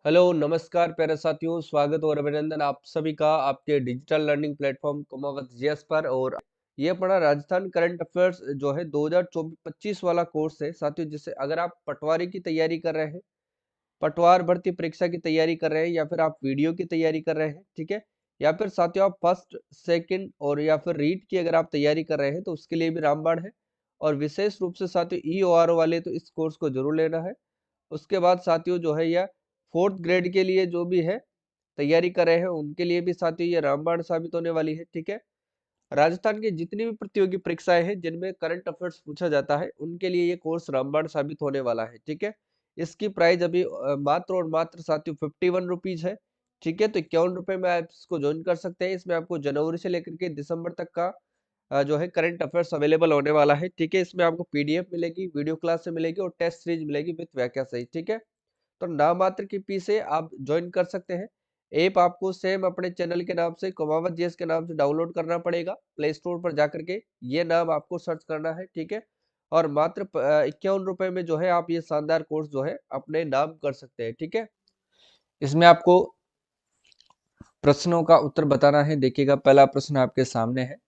Hello, नमस्कार प्यारे साथियों, स्वागत और अभिनंदन आप सभी का आपके digital learning platform Kumawat GS पर। और ये अपना राजस्थान करंट अफेयर्स जो है 2024-25 वाला कोर्स है साथियों। जिससे अगर आप पटवारी की तैयारी कर रहे हैं, पटवार भर्ती परीक्षा की तैयारी कर रहे हैं, या फिर आप वीडियो की तैयारी कर रहे हैं, ठीक है, या फिर साथियों आप फर्स्ट सेकंड और या फिर रीट की अगर आप तैयारी कर रहे हैं तो उसके लिए भी रामबाण है। और विशेष रूप से साथियों ईओआर वाले तो इस कोर्स को जरूर लेना है। उसके बाद साथियों जो है यह फोर्थ ग्रेड के लिए जो भी है तैयारी कर रहे हैं उनके लिए भी साथियों ये रामबाण साबित होने वाली है, ठीक है। राजस्थान की जितनी भी प्रतियोगी परीक्षाएं हैं जिनमें करंट अफेयर्स पूछा जाता है उनके लिए ये कोर्स रामबाण साबित होने वाला है, ठीक है। इसकी प्राइस अभी मात्र और मात्र साथियों 51 रुपीज है, ठीक है। तो 51 रुपए में आप इसको ज्वाइन कर सकते हैं। इसमें आपको जनवरी से लेकर के दिसंबर तक का जो है करंट अफेयर्स अवेलेबल होने वाला है, ठीक है। इसमें आपको पीडीएफ मिलेगी, वीडियो क्लास से मिलेगी और टेस्ट सीरीज मिलेगी विद व्याख्या सहित, ठीक है। तो नाम मात्र की फीस से आप ज्वाइन कर सकते हैं। ऐप आपको सेम अपने चैनल के नाम से कुमावत जीएस के नाम से डाउनलोड करना पड़ेगा। प्ले स्टोर पर जाकर के ये नाम आपको सर्च करना है, ठीक है। और मात्र 51 रुपए में जो है आप ये शानदार कोर्स जो है अपने नाम कर सकते हैं, ठीक है। इसमें आपको प्रश्नों का उत्तर बताना है। देखिएगा पहला प्रश्न आपके सामने है।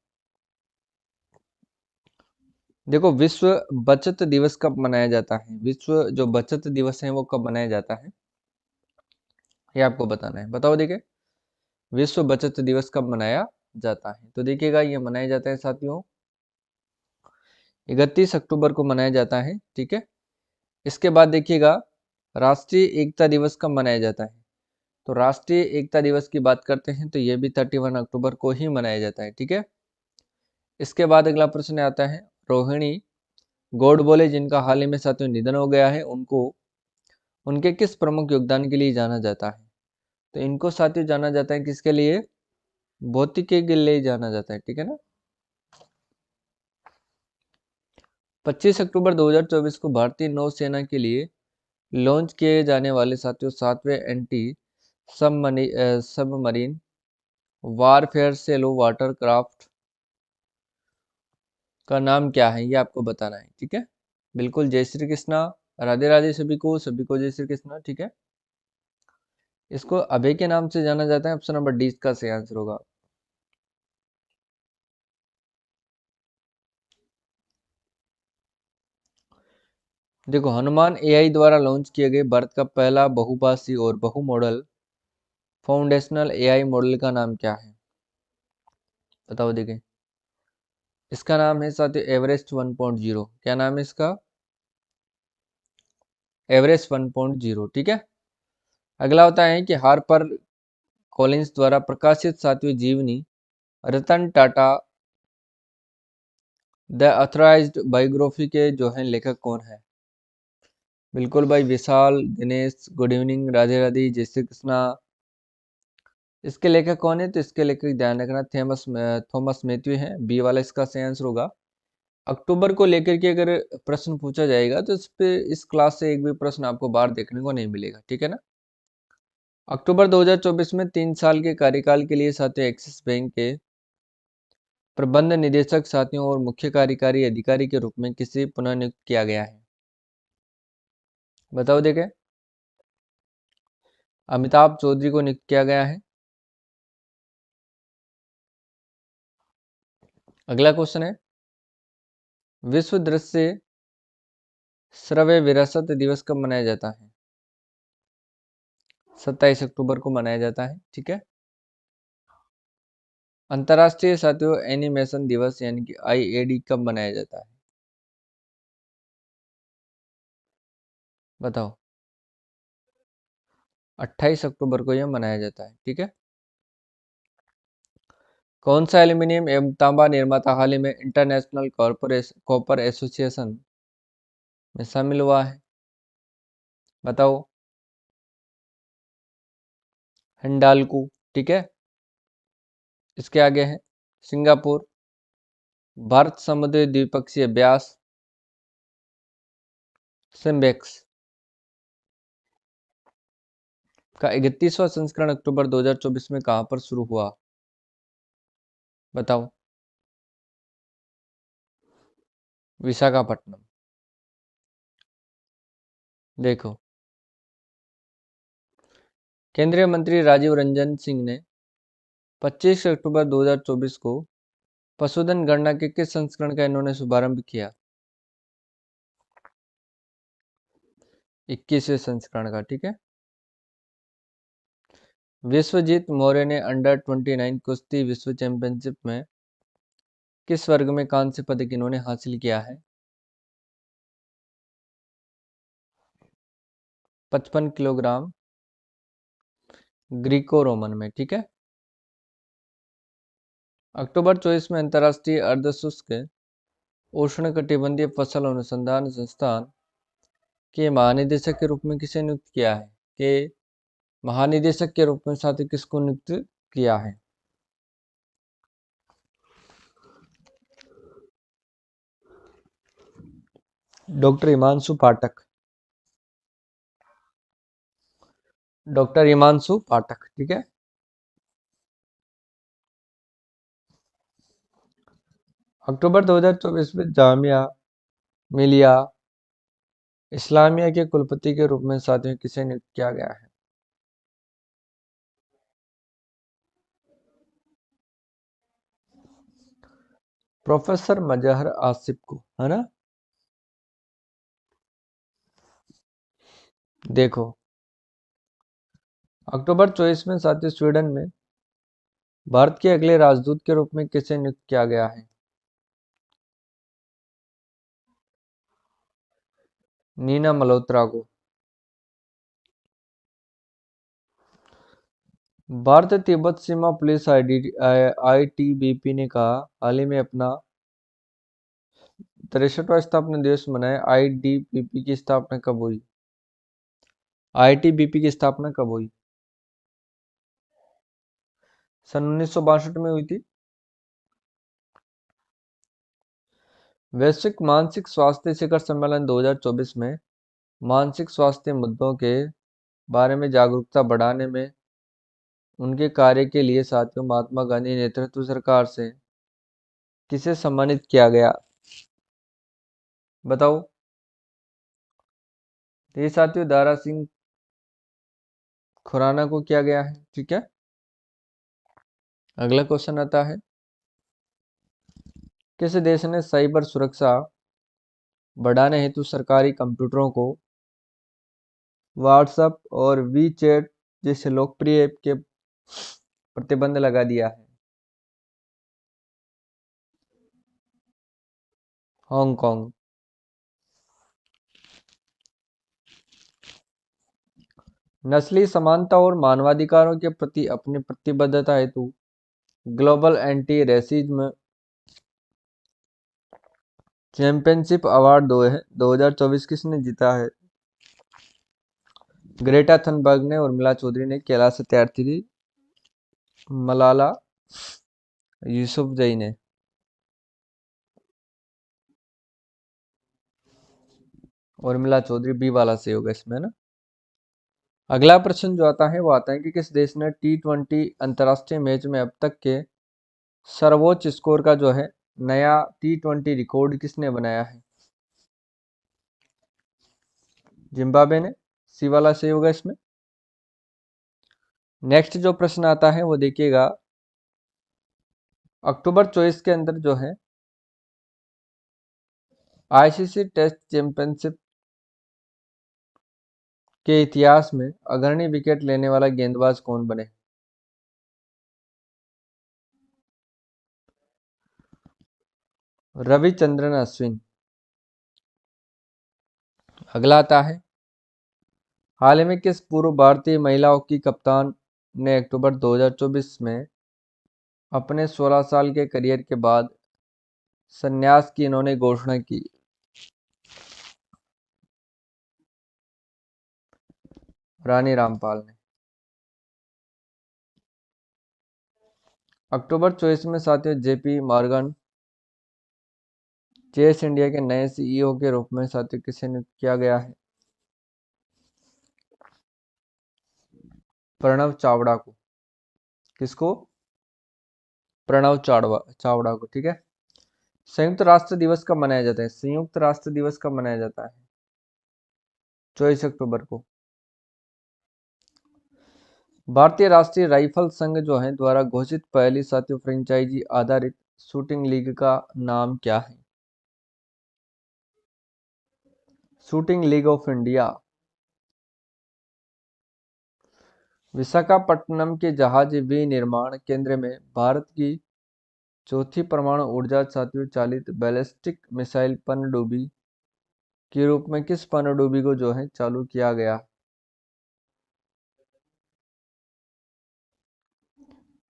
देखो, विश्व बचत दिवस कब मनाया जाता है? विश्व जो बचत दिवस है वो कब मनाया जाता है, ये आपको बताना है। बताओ देखिए, विश्व बचत दिवस कब मनाया जाता है? तो देखिएगा ये मनाया जाता है साथियों 31 अक्टूबर को मनाया जाता है, ठीक है। इसके बाद देखिएगा राष्ट्रीय एकता दिवस कब मनाया जाता है? तो राष्ट्रीय एकता दिवस की बात करते हैं तो ये भी 31 अक्टूबर को ही मनाया जाता है, ठीक है। इसके बाद अगला प्रश्न आता है, रोहिणी गोडबोले जिनका हाल ही में साथियों निधन हो गया है, उनको उनके किस प्रमुख योगदान के लिए जाना जाता है? तो इनको साथियों जाना जाता है किसके लिए? भौतिकी के लिए जाना जाता है, ठीक है ना। 25 अक्टूबर 2024 को भारतीय नौसेना के लिए लॉन्च किए जाने वाले साथियों 7वें anti submarine warfare shallow water craft का नाम क्या है, ये आपको बताना है, ठीक है। बिल्कुल, जय श्री कृष्णा, राधे राधे सभी को जय श्री कृष्णा, ठीक है। इसको अभय के नाम से जाना जाता है। ऑप्शन नंबर डी इसका सही आंसर होगा। देखो, हनुमान एआई द्वारा लॉन्च किए गए भारत का पहला बहुभाषी और बहु मॉडल फाउंडेशनल एआई मॉडल का नाम क्या है? बताओ देखिए। इसका नाम है साथियों एवरेस्ट 1.0। क्या नाम है इसका? एवरेस्ट 1.0, ठीक है। अगला होता है कि हार्पर कॉलिंस द्वारा प्रकाशित सातवीं जीवनी रतन टाटा द अथराइज्ड बायोग्राफी के जो है लेखक कौन है? बिल्कुल भाई, विशाल दिनेश, गुड इवनिंग, राधे राधे, जय श्री कृष्णा। इसके लेखक कौन है? तो इसके लेखक ध्यान रखना थॉमस मैथ्यू हैं। बी वाला इसका सही आंसर होगा। अक्टूबर को लेकर के अगर प्रश्न पूछा जाएगा तो इस पे इस क्लास से एक भी प्रश्न आपको बाहर देखने को नहीं मिलेगा, ठीक है ना। अक्टूबर 2024 में 3 साल के कार्यकाल के लिए साथियों एक्सिस बैंक के प्रबंध निदेशक साथियों और मुख्य कार्यकारी अधिकारी के रूप में किसे पुनः नियुक्त किया गया है? बताओ देखें। अमिताभ चौधरी को नियुक्त किया गया है। अगला क्वेश्चन है, विश्व दृश्य श्रव्य विरासत दिवस कब मनाया जाता है? 27 अक्टूबर को मनाया जाता है, ठीक है। अंतर्राष्ट्रीय साथियों एनिमेशन दिवस यानी कि आईएडी कब मनाया जाता है? बताओ। 28 अक्टूबर को यह मनाया जाता है, ठीक है। कौन सा एल्यूमिनियम एवं तांबा निर्माता हाल ही में इंटरनेशनल कॉपर एसोसिएशन में शामिल हुआ है? बताओ। हिंडाल्को, ठीक है। इसके आगे है सिंगापुर। भारत समुद्री द्विपक्षीय अभ्यास सिम्बेक्स का 31वां संस्करण अक्टूबर 2024 में कहां पर शुरू हुआ? बताओ। विशाखापट्टनम। देखो, केंद्रीय मंत्री राजीव रंजन सिंह ने 25 अक्टूबर 2024 को पशुधन गणना के किस संस्करण का इन्होंने शुभारंभ किया? 21वें संस्करण का। ठीक है। विश्वजीत मौर्य ने अंडर 29 कुश्ती विश्व चैंपियनशिप में किस वर्ग में कांस्य पदक इन्होंने हासिल किया है? 55 किलोग्राम ग्रीको रोमन में। ठीक है। अक्टूबर 24 में अंतर्राष्ट्रीय अर्धशुष्क उष्णकटिबंधीय फसल अनुसंधान संस्थान के महानिदेशक के रूप में किसे नियुक्त किया है? महानिदेशक के रूप में साथी किसको नियुक्त किया है? डॉक्टर हिमांशु पाठक। डॉक्टर हिमांशु पाठक। ठीक है। अक्टूबर 2024 में जामिया मिलिया इस्लामिया के कुलपति के रूप में साथियों किसे नियुक्त किया गया है? प्रोफेसर मजहर आसिफ को, है ना। देखो, अक्टूबर 24 में साथियों स्वीडन में भारत के अगले राजदूत के रूप में किसे नियुक्त किया गया है? नीना मल्होत्रा को। भारत तिब्बत सीमा पुलिस आईटीबीपी ने कहा हाल ही में अपना 63वां स्थापना दिवस मनाया। आईटीबीपी की स्थापना कब हुई? आईटीबीपी की स्थापना कब हुई? सन 1962 में हुई थी। वैश्विक मानसिक स्वास्थ्य शिखर सम्मेलन 2024 में मानसिक स्वास्थ्य मुद्दों के बारे में जागरूकता बढ़ाने में उनके कार्य के लिए साथियों महात्मा गांधी नेतृत्व सरकार से किसे सम्मानित किया गया? बताओ। तो ये साथियों दारा सिंह खुराना को किया गया है। ठीक है। अगला क्वेश्चन आता है, किस देश ने साइबर सुरक्षा बढ़ाने हेतु सरकारी कंप्यूटरों को व्हाट्सएप और वी चैट जैसे लोकप्रिय ऐप के प्रतिबंध लगा दिया है? हांगकांग। नस्लीय समानता और मानवाधिकारों के प्रति अपनी प्रतिबद्धता हेतु global anti racism championship award 2024 किसने जीता है? ग्रेटा थनबर्ग ने, उर्मिला चौधरी ने, कैलाश सत्यार्थी ने, मलाला यूसुफजई ने। उर्मिला चौधरी बी वाला से होगा इसमें ना। अगला प्रश्न जो आता है वो आता है कि किस देश ने T20 अंतर्राष्ट्रीय मैच में अब तक के सर्वोच्च स्कोर का जो है नया T20 रिकॉर्ड किसने बनाया है? जिम्बाब्वे ने, सी वाला सही होगा इसमें। नेक्स्ट जो प्रश्न आता है वो देखिएगा, अक्टूबर 24 के अंदर जो है आईसीसी टेस्ट चैंपियनशिप के इतिहास में अग्रणी विकेट लेने वाला गेंदबाज कौन बने? रविचंद्रन अश्विन। अगला आता है, हाल ही में किस पूर्व भारतीय महिला हॉकी कप्तान ने अक्टूबर 2024 में अपने 16 साल के करियर के बाद संन्यास की इन्होंने घोषणा की? रानी रामपाल ने। अक्टूबर 24 में साथियों जेपी मॉर्गन चेस इंडिया के नए सीईओ के रूप में साथियों किसे नियुक्त किया गया है? प्रणव चावड़ा को। किसको? प्रणव चावड़ा को। ठीक है। संयुक्त राष्ट्र दिवस कब मनाया जाता है? संयुक्त राष्ट्र दिवस कब मनाया जाता है? 24 अक्टूबर को। भारतीय राष्ट्रीय राइफल संघ जो है द्वारा घोषित पहली साथियों फ्रेंचाइजी आधारित शूटिंग लीग का नाम क्या है? Shooting league of India. Visakhapatnam के जहाज विनिर्माण केंद्र में भारत की चौथी परमाणु ऊर्जा साथियों चालित बैलिस्टिक मिसाइल पनडुब्बी के रूप में किस पनडुब्बी को जो है चालू किया गया?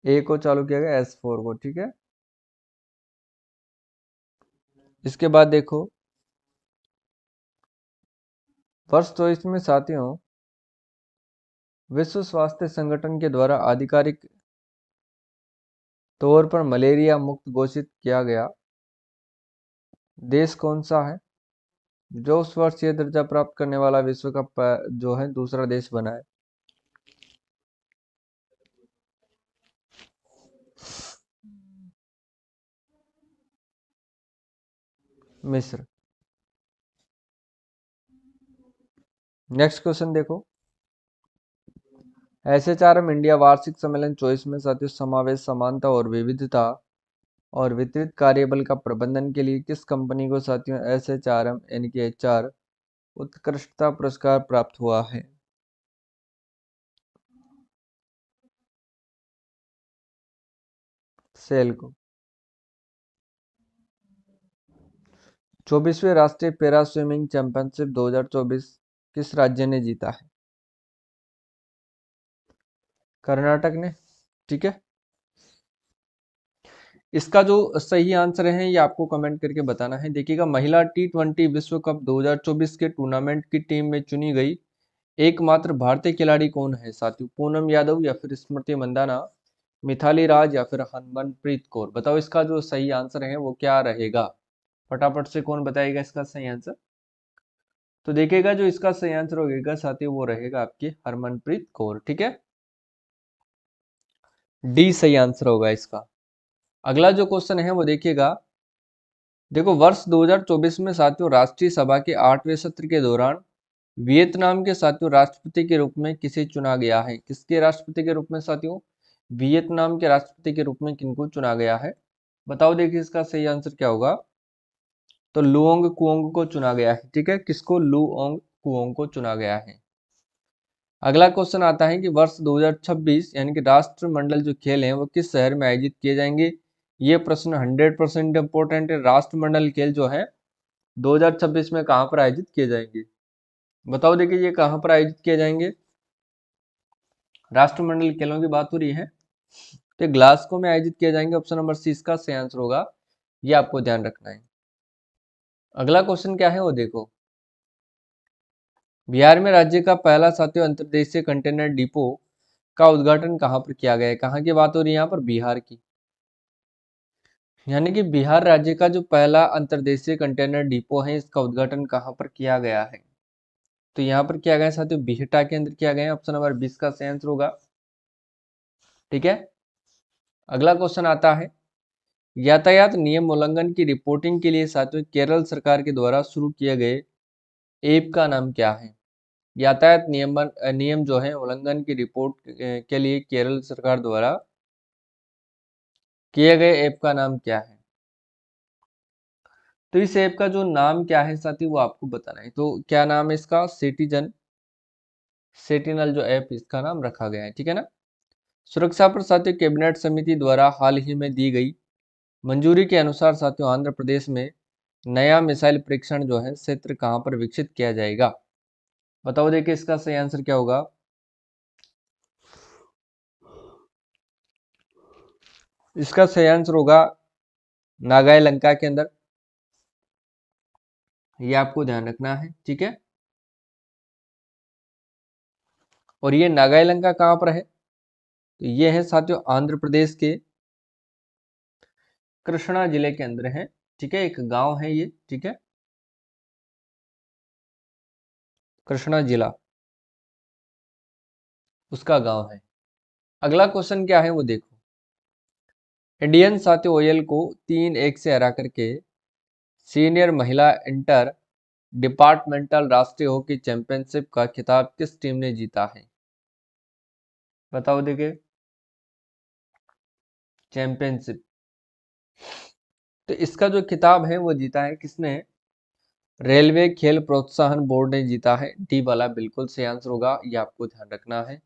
ए को चालू किया गया, S4 को। ठीक है, इसके बाद देखो वर्ष 24 में साथियों विश्व स्वास्थ्य संगठन के द्वारा आधिकारिक तौर पर मलेरिया मुक्त घोषित किया गया देश कौन सा है, जो उस वर्ष ये दर्जा प्राप्त करने वाला विश्व का जो है दूसरा देश बना है? मिस्र। नेक्स्ट क्वेश्चन देखो, SHRM इंडिया वार्षिक सम्मेलन 24 में साथियों समावेश समानता और विविधता और वितरित कार्यबल का प्रबंधन के लिए किस कंपनी को साथियों SHRM यानी कि HR उत्कृष्टता पुरस्कार प्राप्त हुआ है? सेल को। 24वें राष्ट्रीय पैरा स्विमिंग चैंपियनशिप 2024 किस राज्य ने जीता है? कर्नाटक ने। ठीक है, इसका जो सही आंसर है ये आपको कमेंट करके बताना है। देखिएगा, महिला T20 विश्व कप 2024 के टूर्नामेंट की टीम में चुनी गई एकमात्र भारतीय खिलाड़ी कौन है साथियों? पूनम यादव या फिर स्मृति मंदाना, मिथाली राज या फिर हरमनप्रीत कौर? बताओ इसका जो सही आंसर है वो क्या रहेगा? फटाफट से कौन बताएगा इसका सही आंसर? तो देखिएगा, जो इसका सही आंसर होगा साथियों वो रहेगा आपकी हरमनप्रीत कौर। ठीक है, डी सही आंसर होगा इसका। अगला जो क्वेश्चन है वो देखिएगा, देखो वर्ष 2024 में साथियों राष्ट्रीय सभा के 8वें सत्र के दौरान वियतनाम के साथियों राष्ट्रपति के रूप में किसे चुना गया है? किसके राष्ट्रपति के रूप में साथियों? वियतनाम के राष्ट्रपति के रूप में किनको चुना गया है? बताओ, देखिए इसका सही आंसर क्या होगा? तो लुओंग कुओंग को चुना गया है। ठीक है, किसको? लुओंग कुओंग को चुना गया है। अगला क्वेश्चन आता है कि वर्ष 2026 यानी कि राष्ट्रमंडल जो खेल हैं वो किस शहर में आयोजित किए जाएंगे? ये प्रश्न 100% इंपॉर्टेंट है। राष्ट्रमंडल खेल जो है 2026 में कहाँ पर आयोजित किए जाएंगे? बताओ, देखिए ये कहाँ पर आयोजित किए जाएंगे? राष्ट्रमंडल खेलों की बात हो रही है तो ग्लासगो में आयोजित किए जाएंगे। ऑप्शन नंबर सी इसका सही आंसर होगा, ये आपको ध्यान रखना है। अगला क्वेश्चन क्या है वो देखो, बिहार में राज्य का पहला साथियों अंतर्देशीय कंटेनर डिपो का उद्घाटन कहाँ पर किया गया है? कहाँ की बात हो रही है यहाँ पर? बिहार की। यानी कि बिहार राज्य का जो पहला अंतर्देशीय कंटेनर डिपो है इसका उद्घाटन कहाँ पर किया गया है? तो यहाँ पर किया गया है साथियों बिहटा के अंदर किया गया है। ऑप्शन नंबर 20 का सही आंसर होगा। ठीक है, अगला क्वेश्चन आता है, यातायात नियम उल्लंघन की रिपोर्टिंग के लिए साथियों केरल सरकार के द्वारा शुरू किए गए ऐप का नाम क्या है? यातायात नियम जो है उल्लंघन की रिपोर्ट के लिए केरल सरकार द्वारा किए गए ऐप का नाम क्या है? तो इस ऐप का जो नाम क्या है साथी वो आपको बताना है। तो क्या नाम है इसका? सिटीजन सेटिनल जो ऐप इसका नाम रखा गया है। ठीक है ना। सुरक्षा पर साथियों कैबिनेट समिति द्वारा हाल ही में दी गई मंजूरी के अनुसार साथियों आंध्र प्रदेश में नया मिसाइल परीक्षण जो है क्षेत्र कहाँ पर विकसित किया जाएगा? बताओ, देखिए इसका सही आंसर क्या होगा? इसका सही आंसर होगा नागाई लंका के अंदर। ये आपको ध्यान रखना है। ठीक है, और ये नागाई लंका कहाँ पर है? तो ये है साथियों आंध्र प्रदेश के कृष्णा जिले के अंदर है। ठीक है, एक गांव है ये। ठीक है, कृष्णा जिला उसका गांव है। अगला क्वेश्चन क्या है वो देखो, इंडियन साथियों ओयल को 3-1 से हरा करके सीनियर महिला इंटर डिपार्टमेंटल राष्ट्रीय हॉकी चैंपियनशिप का खिताब किस टीम ने जीता है? बताओ देखिए। चैंपियनशिप। तो इसका जो खिताब है वो जीता है किसने? रेलवे खेल प्रोत्साहन बोर्ड ने जीता है। डी वाला बिल्कुल सही आंसर होगा, ये आपको ध्यान रखना है।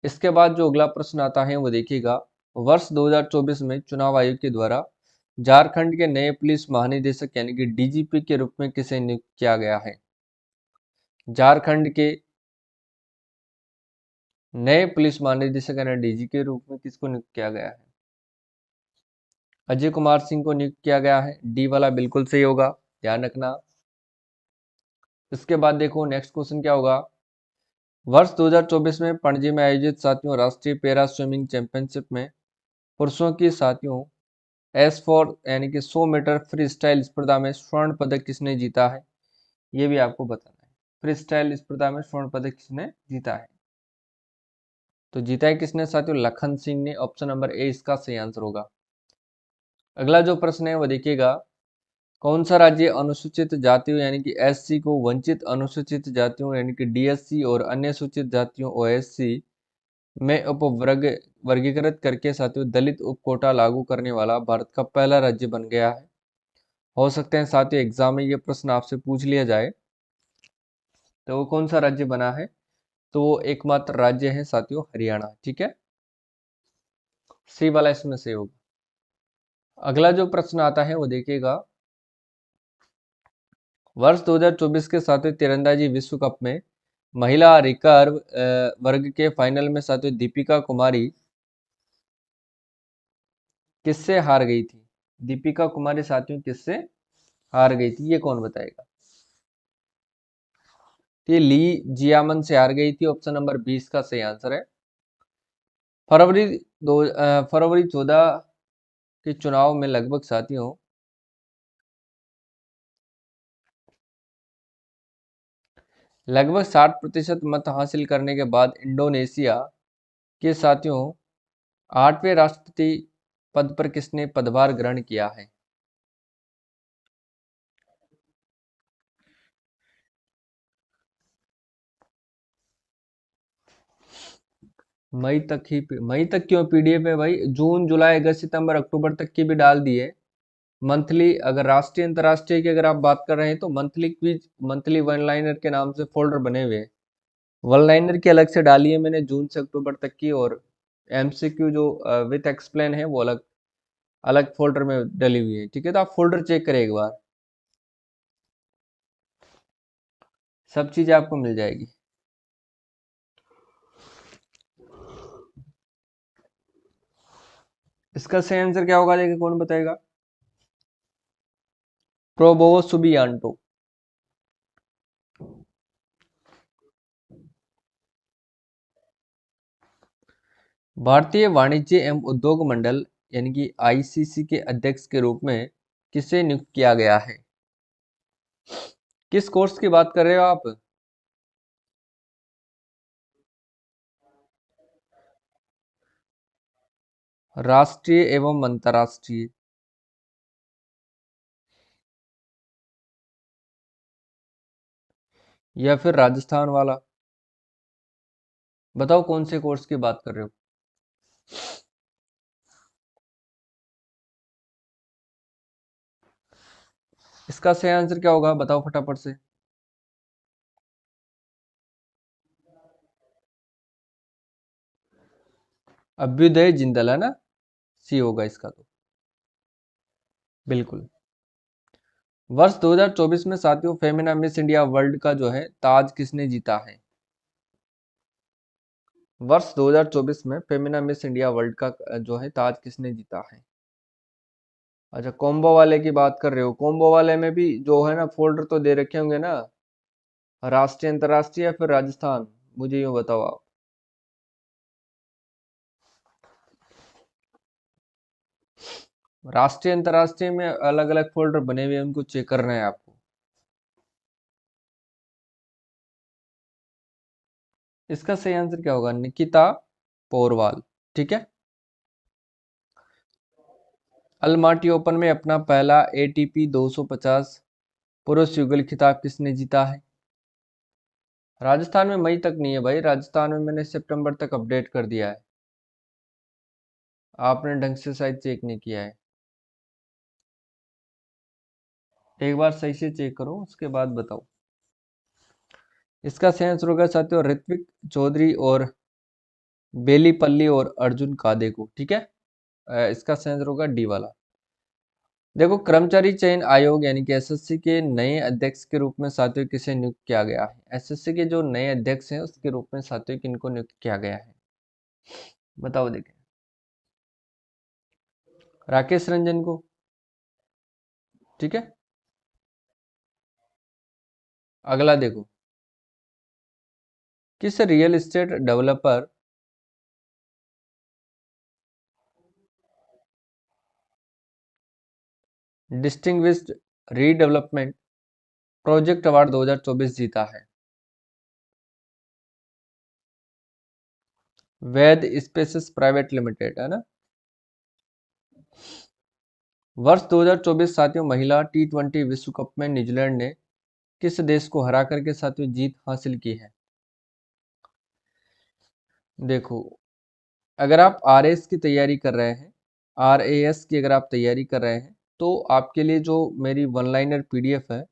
इसके बाद जो अगला प्रश्न आता है वो देखिएगा। वर्ष 2024 में चुनाव आयोग के द्वारा झारखंड के नए पुलिस महानिदेशक यानी कि डीजीपी के रूप में किसे नियुक्त किया गया है? झारखंड के नए पुलिस महानिदेशक यानी डीजी के रूप में किसको नियुक्त किया गया है? अजय कुमार सिंह को नियुक्त किया गया है। डी वाला बिल्कुल सही होगा, ध्यान रखना। इसके बाद देखो नेक्स्ट क्वेश्चन क्या होगा। वर्ष 2024 में पणजी में आयोजित सातवीं राष्ट्रीय पैरा स्विमिंग चैंपियनशिप में पुरुषों की साथियों S4 यानी कि 100 मीटर फ्री स्टाइल स्पर्धा में स्वर्ण पदक किसने जीता है? ये भी आपको बताना है। फ्री स्टाइल स्पर्धा में स्वर्ण पदक किसने जीता है? तो जीता है किसने साथियों? लखन सिंह ने। ऑप्शन नंबर ए इसका सही आंसर होगा। अगला जो प्रश्न है वो देखिएगा। कौन सा राज्य अनुसूचित जातियों यानी कि SC को वंचित अनुसूचित जातियों यानी कि DSC और अन्य सूचित जातियों OSC में उपवर्ग वर्गीकृत करके साथियों दलित उप कोटा लागू करने वाला भारत का पहला राज्य बन गया है? हो सकते हैं साथियों एग्जाम में ये प्रश्न आपसे पूछ लिया जाए। तो वो कौन सा राज्य बना है? तो वो एकमात्र राज्य है साथियों हरियाणा। ठीक है, सी वाला इसमें से होगा। अगला जो प्रश्न आता है वो देखिएगा। वर्ष 2024 के साथियों तीरंदाजी विश्व कप में महिला रिकर्व वर्ग के फाइनल में साथियों दीपिका कुमारी किससे हार गई थी? दीपिका कुमारी साथियों किससे हार गई थी, ये कौन बताएगा? ये ली जियामन से हार गई थी। ऑप्शन नंबर 20 का सही आंसर है। फरवरी फरवरी 14 के चुनाव में लगभग साथियों लगभग 60% मत हासिल करने के बाद इंडोनेशिया के साथियों 8वें राष्ट्रपति पद पर किसने पदभार ग्रहण किया है? मई तक क्यों PDF है भाई? जून जुलाई अगस्त सितंबर अक्टूबर तक की भी डाल दिए। मंथली अगर राष्ट्रीय अंतर्राष्ट्रीय की अगर आप बात कर रहे हैं तो monthly quiz monthly one liner के नाम से फोल्डर बने हुए हैं। वन लाइनर की अलग से डाली है मैंने जून से अक्टूबर तक की, और MCQ जो विथ एक्सप्लेन है वो अलग अलग फोल्डर में डली हुई है। ठीक है, तो आप फोल्डर चेक करें एक बार, सब चीजें आपको मिल जाएगी। इसका सही आंसर क्या होगा देखिए, कौन बताएगा? Prabowo Subianto. भारतीय वाणिज्य एवं उद्योग मंडल यानी कि ICC के अध्यक्ष के रूप में किसे नियुक्त किया गया है? किस कोर्स की बात कर रहे हो आप? राष्ट्रीय एवं अंतर्राष्ट्रीय। या फिर राजस्थान वाला? बताओ कौन से कोर्स की बात कर रहे हो? इसका सही आंसर क्या होगा बताओ फटाफट से। अभ्युदय जिंदल है ना, सी होगा इसका तो। बिल्कुल। वर्ष 2024 में साथियों फेमिना मिस इंडिया वर्ल्ड का जो है ताज किसने जीता है? वर्ष 2024 में फेमिना मिस इंडिया वर्ल्ड का जो है ताज किसने जीता है? अच्छा, कॉम्बो वाले की बात कर रहे हो। कॉम्बो वाले में भी जो है ना फोल्डर तो दे रखे होंगे ना, राष्ट्रीय अंतर्राष्ट्रीय या फिर राजस्थान, मुझे यूँ बताओ आप। राष्ट्रीय अंतर्राष्ट्रीय में अलग अलग फोल्डर बने हुए हैं, उनको चेक करना है आपको। इसका सही आंसर क्या होगा? निकिता पोरवाल। ठीक है। अलमाटी ओपन में अपना पहला ATP 250 पुरुष युगल खिताब किसने जीता है? राजस्थान में मई तक नहीं है भाई, राजस्थान में मैंने सितंबर तक अपडेट कर दिया है। आपने ढंग से शायद चेक नहीं किया है। एक बार सही से चेक करो उसके बाद बताओ। इसका सही आंसर होगा साथियों ऋत्विक चौधरी और बेलीपल्ली और अर्जुन कादेको, ठीक है। इसका सही आंसर होगा डी वाला। देखो, कर्मचारी चयन आयोग यानी कि एसएससी के नए अध्यक्ष के रूप में साथियों किसे नियुक्त किया गया है? एसएससी के जो नए अध्यक्ष हैं उसके रूप में साथियों किनको नियुक्त किया गया है? बताओ देखें। राकेश रंजन को, ठीक है। अगला देखो, किस real estate developer distinguished redevelopment project award 2024 जीता है? वैद स्पेसेस प्राइवेट लिमिटेड, है ना। वर्ष 2024 साथियों महिला टी20 विश्व कप में न्यूजीलैंड ने किस देश को हरा करके साथियों जीत हासिल की है? देखो, अगर आप आरएस की तैयारी कर रहे हैं, आरएएस की अगर आप तैयारी कर रहे हैं, तो आपके लिए जो मेरी वन लाइनर पीडीएफ है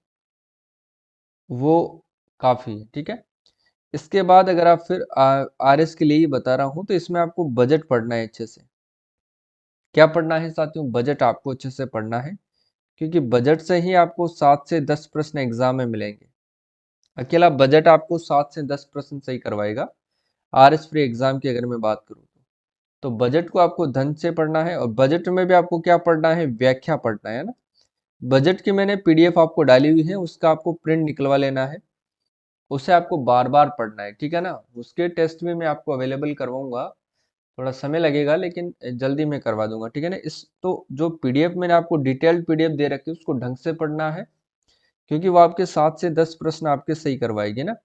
वो काफ़ी है, ठीक है। इसके बाद अगर आप फिर आरएस के लिए ही बता रहा हूँ, तो इसमें आपको बजट पढ़ना है अच्छे से। क्या पढ़ना है साथियों? बजट आपको अच्छे से पढ़ना है, क्योंकि बजट से ही आपको 7 से 10 प्रश्न एग्जाम में मिलेंगे। अकेला बजट आपको 7 से 10 प्रश्न सही करवाएगा। आरएस प्री एग्जाम की अगर मैं बात करूँ तो बजट को आपको ढंग से पढ़ना है, और बजट में भी आपको क्या पढ़ना है? व्याख्या पढ़ना है ना। बजट की मैंने पीडीएफ आपको डाली हुई है, उसका आपको प्रिंट निकलवा लेना है, उसे आपको बार बार पढ़ना है, ठीक है ना। उसके टेस्ट में मैं आपको अवेलेबल करवाऊंगा, थोड़ा समय लगेगा लेकिन जल्दी मैं करवा दूंगा, ठीक है ना। इस तो जो पीडीएफ मैंने आपको डिटेल्ड पीडीएफ दे रखी है उसको ढंग से पढ़ना है, क्योंकि वो आपके 7 से 10 प्रश्न आपके सही करवाएगी ना।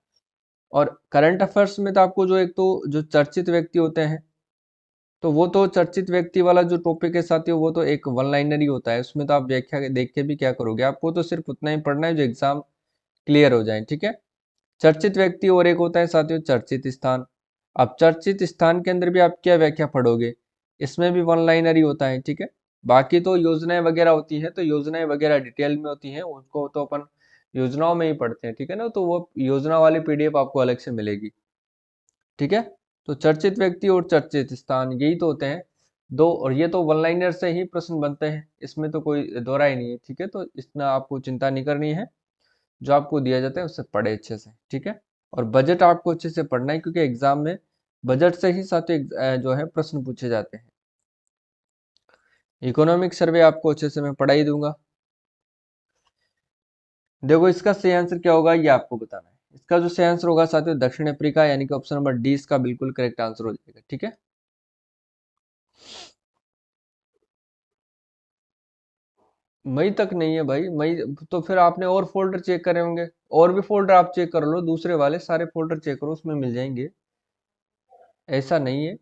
और करंट अफेयर्स में तो आपको जो एक तो जो चर्चित व्यक्ति होते हैं, तो वो तो चर्चित व्यक्ति वाला जो टॉपिक है साथियों, वो तो एक वन लाइनर ही होता है, उसमें तो आप व्याख्या देख के भी क्या करोगे, आपको तो सिर्फ उतना ही पढ़ना है जो एग्जाम क्लियर हो जाए, ठीक है। चर्चित व्यक्ति और एक होता है साथियों चर्चित स्थान। अब चर्चित स्थान के अंदर भी आप क्या व्याख्या पढ़ोगे? इसमें भी वन लाइनर ही होता है, ठीक है। बाकी तो योजनाएं वगैरह होती है, तो योजनाएं वगैरह डिटेल में होती हैं, उनको तो अपन योजनाओं में ही पढ़ते हैं, ठीक है ना। तो वो योजना वाली पीडीएफ आपको अलग से मिलेगी, ठीक है। तो चर्चित व्यक्ति और चर्चित स्थान यही तो होते हैं दो, और ये तो वन लाइनर से ही प्रश्न बनते हैं, इसमें तो कोई दोहरा ही नहीं है, ठीक है। तो इतना आपको चिंता नहीं करनी है, जो आपको दिया जाता है उससे पढ़े अच्छे से, ठीक है। और बजट आपको अच्छे से पढ़ना है, क्योंकि एग्जाम में बजट से ही साथ जो है प्रश्न पूछे जाते हैं। इकोनॉमिक सर्वे आपको अच्छे से मैं पढ़ा ही दूंगा। देखो, इसका सही आंसर क्या होगा ये आपको बताना है। इसका जो सही आंसर होगा साथियों दक्षिण अफ्रीका, यानी कि ऑप्शन नंबर डी इसका बिल्कुल करेक्ट आंसर हो जाएगा, ठीक है। मई तक नहीं है भाई, मई तो फिर आपने और फोल्डर चेक करे होंगे। और भी फोल्डर आप चेक कर लो, दूसरे वाले सारे फोल्डर चेक करो, उसमें मिल जाएंगे। ऐसा नहीं है।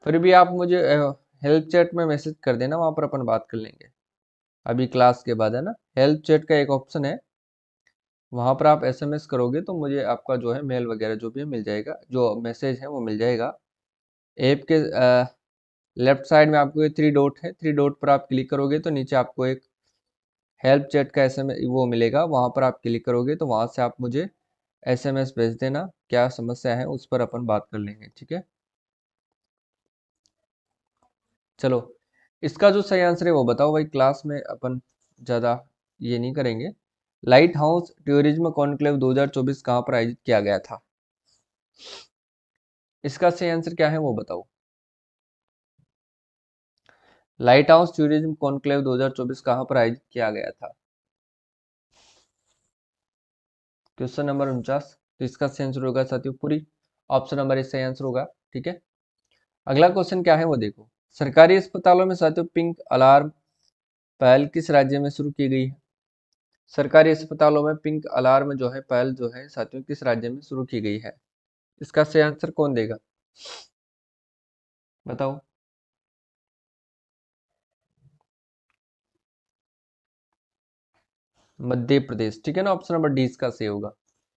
फिर भी आप मुझे हेल्प चैट में मैसेज कर देना, वहां पर अपन बात कर लेंगे अभी क्लास के बाद, है ना। हेल्प चैट का एक ऑप्शन है, वहां पर आप एसएमएस करोगे तो मुझे आपका जो है मेल वगैरह जो भी है मिल जाएगा, जो मैसेज है वो मिल जाएगा। ऐप के लेफ्ट साइड में आपको ये थ्री डॉट है, थ्री डॉट पर आप क्लिक करोगे तो नीचे आपको एक हेल्प चैट का एसएमएस वो मिलेगा, वहां पर आप क्लिक करोगे तो वहां से आप मुझे एसएमएस भेज देना, क्या समस्या है उस पर अपन बात कर लेंगे, ठीक है। चलो, इसका जो सही आंसर है वो बताओ भाई, क्लास में अपन ज़्यादा ये नहीं करेंगे। लाइट हाउस टूरिज्म कॉन्क्लेव 2024 कहाँ पर आयोजित किया गया था? इसका सही आंसर क्या है वो बताओ। लाइट हाउस टूरिज्म कॉन्क्लेव 2024 कहाँ पर आयोजित किया गया था? Question number 49। तो इसका सही आंसर होगा साथियों पूरी, ऑप्शन नंबर ए सही आंसर होगा, ठीक है। अगला क्वेश्चन क्या है वो देखो, सरकारी अस्पतालों में साथियों पिंक अलार्म पहल किस राज्य में शुरू की गई है? सरकारी अस्पतालों में पिंक अलार्म जो है पहल जो है साथियों किस राज्य में शुरू की गई है? इसका सही आंसर कौन देगा? बताओ। मध्य प्रदेश, ठीक है ना, ऑप्शन नंबर डी इसका सही होगा।